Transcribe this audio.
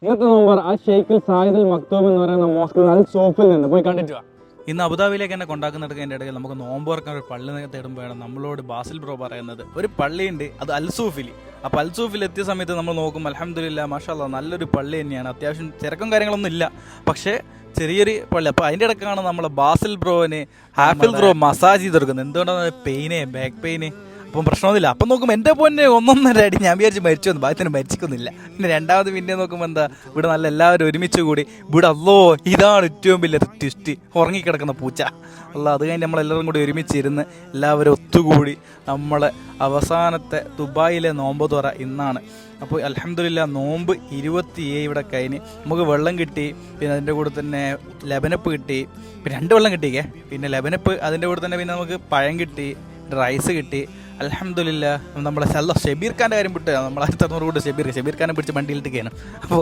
ഇന്നത്തെ നോമ്പർ ആ ഷെയ്ഖുൽ സായിദുൽ മക്തൂം എന്ന് പറയുന്ന മോസ്കിൽ അൽ സോഫിൽ നിന്ന് പോയി കണ്ടിട്ട് വാ. ഇന്ന് അബുദാബിയിലേക്ക് തന്നെ കൊണ്ടാക്കുന്നിടയ്ക്ക് ഇടയിൽ നമുക്ക് നോമ്പ് തുറക്കാൻ ഒരു പള്ളി തേടുമ്പോഴാണ് നമ്മളോട് ബാസിൽ ബ്രോ പറയുന്നത് ഒരു പള്ളിയുണ്ട്, അത് അൽസൂഫിൽ. അപ്പോൾ അൽസൂഫിൽ എത്തിയ സമയത്ത് നമ്മൾ നോക്കും, അൽഹംദുലില്ലാ മാഷാല്ലാ നല്ലൊരു പള്ളി തന്നെയാണ്. അത്യാവശ്യം തിരക്കും കാര്യങ്ങളൊന്നും ഇല്ല, പക്ഷേ ചെറിയൊരു പള്ളി. അപ്പോൾ അതിൻ്റെ ഇടയ്ക്കാണ് നമ്മൾ ബാസിൽ ബ്രോന് ഹാഫിൽ ബ്രോ മസാജ് ചെയ്ത് കൊടുക്കുന്നത്. എന്തുകൊണ്ടാണ് പെയിന്, ബാക്ക് പെയിന്. അപ്പം പ്രശ്നമൊന്നുമില്ല. അപ്പം നോക്കുമ്പോൾ എൻ്റെ പൊന്നെ 1.5 അടി ഞാൻ വിചാരിച്ച് മരിച്ചു വന്നു, ഭാഗത്തിന് മരിച്ചിക്കൊന്നുമില്ല. പിന്നെ രണ്ടാമത് പിന്നെ നോക്കുമ്പോൾ എന്താ, ഇവിടെ നല്ല എല്ലാവരും ഒരുമിച്ച് കൂടി ഇവിടെ അല്ലോ ഇതാണ് ഏറ്റവും വലിയ ട്വിസ്റ്റ്, ഉറങ്ങിക്കിടക്കുന്ന പൂച്ച അല്ല. അത് കഴിഞ്ഞ് നമ്മളെല്ലാവരും കൂടി ഒരുമിച്ചിരുന്ന് എല്ലാവരും ഒത്തുകൂടി നമ്മളെ അവസാനത്തെ ദുബായിലെ നോമ്പ് തുറ ഇന്നാണ്. അപ്പോൾ അൽഹംദുലില്ലാ നോമ്പ് 27 ഇവിടെ കഴിഞ്ഞ് നമുക്ക് വെള്ളം കിട്ടി. പിന്നെ അതിൻ്റെ കൂടെ തന്നെ ലെബനപ്പ് കിട്ടി, പിന്നെ 2 വെള്ളം കിട്ടിക്കേ. പിന്നെ ലെബനപ്പ് അതിൻ്റെ കൂടെ തന്നെ പിന്നെ നമുക്ക് പഴം കിട്ടി, റൈസ് കിട്ടി. അൽഹംദുലില്ലാ നമ്മളെ ഷബീർ ഖാൻ്റെ കാര്യം വിട്ട് നമ്മൾ 1600 കൂടെ ഷബീർ ഖാനെ പിടിച്ച് വണ്ടിയിലിട്ടൊക്കെയാണ്. അപ്പോൾ